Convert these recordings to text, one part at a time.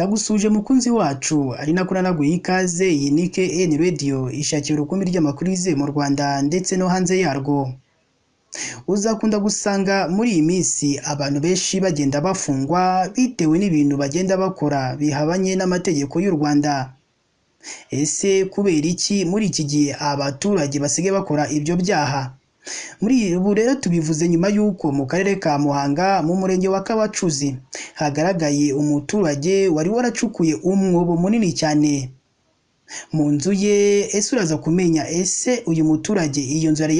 Ndagusuje mukunzi wacu ari nako nanaguha ikaze. Iyi ni KN Radio ishakira urukumbi ry'amakuru yizewe mu Rwanda ndetse no hanze yarwo. Uzakunda gusanga muri iyi minsi abantu benshi bagenda bafungwa bitewe n'ibintu bagenda bakora bihabanye n'amategeko y'u Rwanda. Ese kubera iki muri iki gihe abaturage basigaye bakora ibyo byaha? Muri ubu rero tubivuze nyuma y'uko mu karere ka Muhanga mu murenge wa Kabacuzi hagaragaye umuturage wari waracukuye umwobo munini cyane mu nzu ye. Ese uraza kumenya ese uyu muturage iyo nzu yari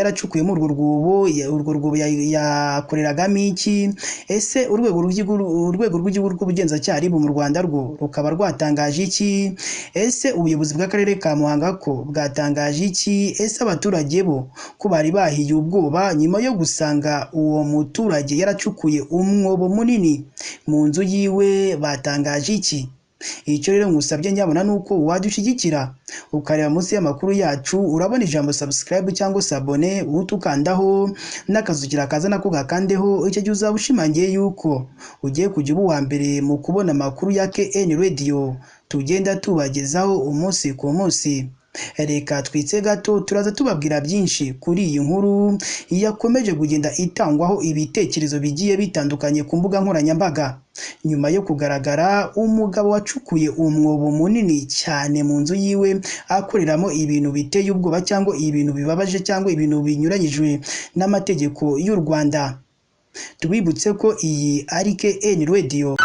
yaracukuye muri urwo rwobo yakoreragamo iki? Ese urwego rw'igihugu rw'ubugenzacyaha RIB mu Rwanda rwo rukaba rwatangaje iki? Ese ubuyobozi bw'akarere ka Muhanga ko bwatangaje iki? Ese abaturage bo ko bari bahiye ubwoba nyuma yo gusanga uwo muturage yaracukuye umwobo munini mu nzu yiwe batangaje iki? Icyo rero ngusabye nyabona nuko wadushyigikira ukareba munsi y'amakuru yacu, urabona ijambo subscribe cyangwa se abone, utukandaho n'akazukira kaza nako gakandeho. Icyo gihe uzaba ushimangiye yuko ugiye kujya uba uwa mbere mu kubona amakuru ya KN Radio tugenda tubagezaho umunsi ku munsi. Reka twitse gato turaza tubabwira byinshi kuri iyi nkuru yakomeje kugenda itangwaho ibitekerezo bigiye bitandukanye ku mbuga nkoranyambaga nyuma yo kugaragara umugabo wacukuye umwobo munini cyane mu nzu yiwe akoreramo ibintu biteye ubwoba cyangwa ibintu bibabaje cyangwa ibintu binyuranyijwe n'amategeko y'u Rwanda. Tubibutse ko iyi ari KN Radio.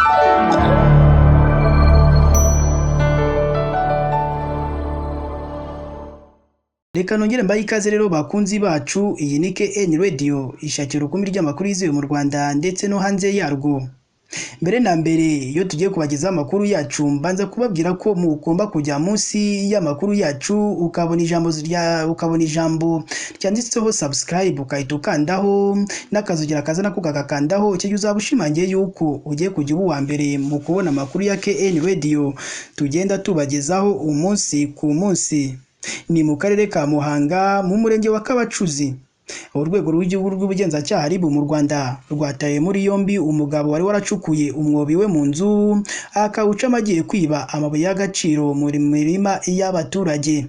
Reka nongere mbaye ikaze rero bakunzi bacu. Iyi ni KN Radio ishakira urukumbi ry'amakuru yizewe mu Rwanda ndetse no hanze yarwo. Mbere na mbere iyo tugiye kubagezaho amakuru yacu mbanza kubabwira ko mugomba kujya munsi y'amakuru yacu ukabona ijambo ryanditseho subscribe ukahita ukandaho n'akazogera kaza nako kagakandaho. Icyo gihe uzaba ushimangiye yuko ugiye kujya uba uwa mbere mu kubona amakuru ya KN Radio tugenda tubagezaho umunsi ku munsi. Ni mu karere ka Muhanga mu murenge wa Kabacuzi. Urwego rw'igihugu rw'ubugenzacyaha RIB mu Rwanda rwataye muri yombi umugabo wari waracukuye umwobo we mu nzu akawucamo agiye kwiba amabuye y'agaciro muri mirima y'abaturage.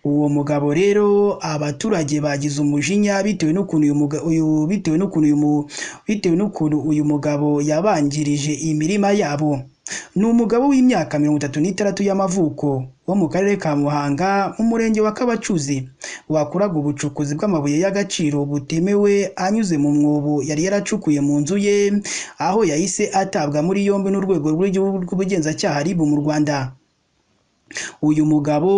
Uwo mugabo rero abaturage bagize umujinya bitewe n'ukuntu uyu mugabo yabangirije imirima yabo. Ni umugabo w'imyaka 36 y'amavuko wo mu karere ka Muhanga mu murenge wa Kabacuzi wakoraga ubucukuzi bw'amabuye y'agaciro butemewe anyuze mu mwobo yari yaracukuye mu nzu ye, aho yahise atabwa muri yombi n'urwego rw'igihugu rw'ubugenzacyaha RIB mu Rwanda. Uyu mugabo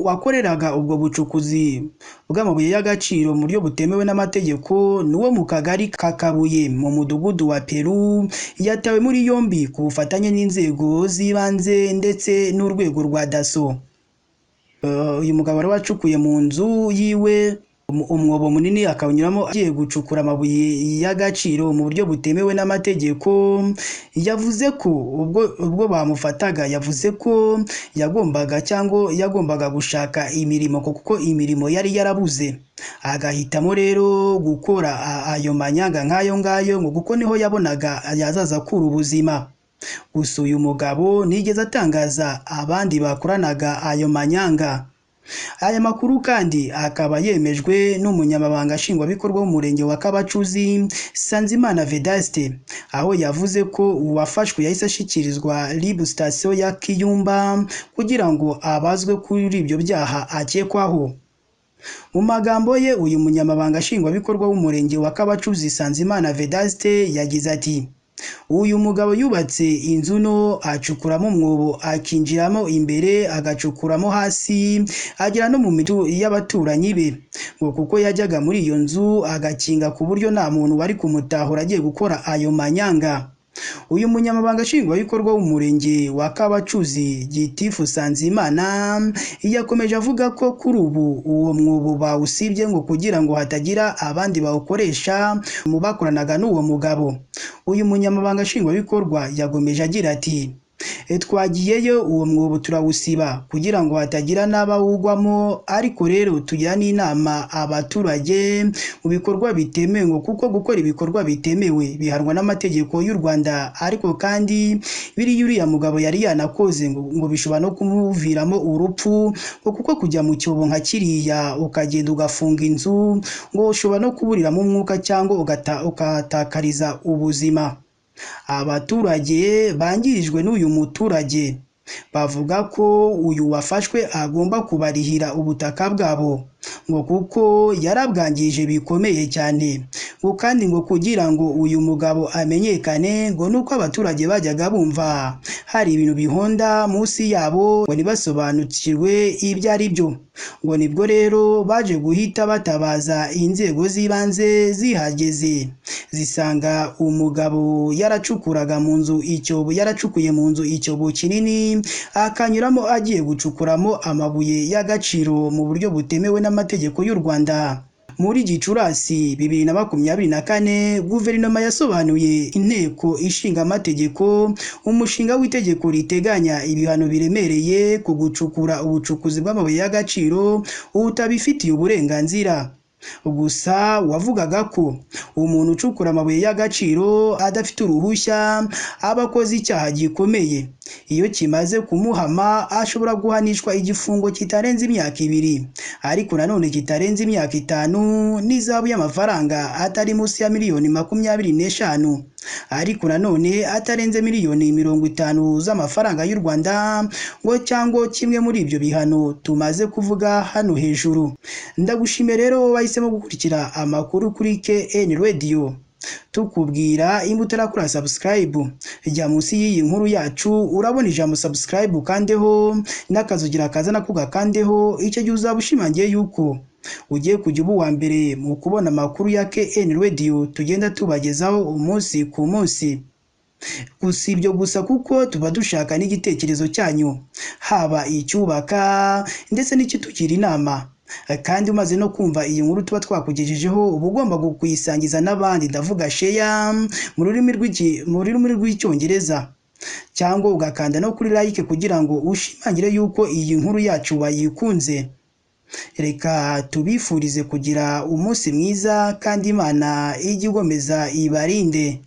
wakoreraga ubwo bucukuzi bw'amabuye y'agaciro mu buryo butemewe n'amategeko n'uwo mu kagari ka Kabuye mu mudugudu wa Peru yatawe muri yombi ku bufatanye n'inzego z'ibanze ndetse n'urwego rwa DASSO. Uyu mugabo wari wacukuye mu nzu yiwe umwobo munini akawunyuramo agiye gucukura amabuye y'agaciro mu buryo butemewe n'amategeko. Yavuze ko ubwo bamufataga yavuze ko yagombaga gushaka imirimo kuko imirimo yari yarabuze, agahitamo rero gukora ayo manyanga nk'ayo ngayo ngo kuko niho yabonaga yazaza kura ubuzima. Gusa uyu mugabo nigeze atangaza abandi bakoranaga ayo manyanga. Aya makuru kandi akaba yemejwe n'umunyamabanga nshingwabikorwa w'umurenge wa Kabacuzi Sanzimana Vedaste, aho yavuze ko uwafashwe yahise ashyikirizwa RIB station ya Kiyumba kugira ngo abazwe kuri ibyo byaha akekwaho. Mu magambo ye uyu munyamabanga nshingwabikorwa w'umurenge wa Kabacuzi Sanzimana Vedaste yagize ati: uyu mugabo yubatse inzu no acukuramo umwobo akinjiramo imbere agacukuramo hasi agera no mu mitu y'abaturanyi be, ngo kuko yajyaga muri iyo nzu agakinga ku buryo nta muntu wari kumutahura agiye gukora ayo manyanga. Uyu munyamabanga nshingwabikorwa w'umurenge wa Kabacuzi Gitifu Sanzimana yakomeje avuga ko kuri ubu uwo mwobo bawusibye ngo kugira ngo hatagira abandi bawukoresha mu bakoranaga n'uwo mugabo. Uyu munyamabanga nshingwabikorwa yagomeje agira ati: Twagiyeyo uwo mwobo turawusiba kugira ngo hatagira n'abawugwamo, ariko rero tugira n'inama abaturage mu bikorwa bitemewe ngo kuko gukora ibikorwa bitemewe bihanwa n'amategeko y'u Rwanda, ariko kandi biriya uriya mugabo yari yanakoze ngo bishobora no kumuviramo urupfu ngo kuko kujya mu cyobo nka kiriya ukagenda ugafunga inzu ngo ushobora no kuburiramo umwuka cyangwa ugatakariza ubuzima. Abaturage bangirijwe n'uyu muturage bavuga ko uyu wafashwe agomba kubarihira ubutaka bwabo ngo kuko yarabwangije bikomeye cyane, ngo kandi ngo kugira ngo uyu mugabo amenyekane ngo nuko abaturage bajyaga bumva hari ibintu bihonda munsi yabo ngo ntibasobanukirwe ibyo ari byo, ngo nibwo rero baje guhita batabaza inzego z'ibanze zihageze zisanga umugabo yaracukuraga mu nzu icyobo, yaracukuye mu nzu icyobo kinini akanyuramo agiye gucukuramo amabuye y'agaciro mu buryo butemewe n'amategeko y'u Rwanda. Muri Gicurasi 2024 guverinoma yasobanuye inteko ishinga amategeko umushinga w'itegeko riteganya ibihano biremereye ku gucukura ubucukuzi bw'amabuye y'agaciro utabifitiye uburenganzira. Gusa wavugaga ko umuntu ucukura amabuye y'agaciro adafite uruhushya aba akoze icyaha gikomeye. Iyo kimaze kumuhama ashobora guhanishwa igifungo kitarenze imyaka 2, ariko nanone kitarenze imyaka 5 n'izahabu y'amafaranga atari munsi ya miliyoni 25, ariko nanone atarenze miliyoni 50 z'amafaranga y'u Rwanda ngo cyangwa kimwe muri ibyo bihano tumaze kuvuga hano hejuru. Ndagushimiye rero wahisemo gukurikira amakuru kuri KN Radio. Tukubwira imbuto rakura subscribe, jya munsi y'iyi nkuru yacu urabona ijambo subscribe kandeho n'akazugira kazana kugakandeho, icyo gihe uzaba ushimangiye yuko ugiye kujya uba uwa mbere mu kubona amakuru ya KN Radio tugenda tubagezaho umunsi ku munsi. Gusa ibyo gusa kuko tuba dushaka n'igitekerezo cyanyu, haba icyubaka ndetse n'ikitugira inama. Kandi umaze no kumva iyi nkuru tuba twakugejejeho uba ugomba kuyisangiza n'abandi, ndavuga share mu rurimi rw'icyongereza, cyangwa ugakanda no kuri like kugira ngo ushimangire yuko iyi nkuru yacu wayikunze. Reka tubifurize kugira umunsi mwiza kandi Imana ijye igomeza ibarinde.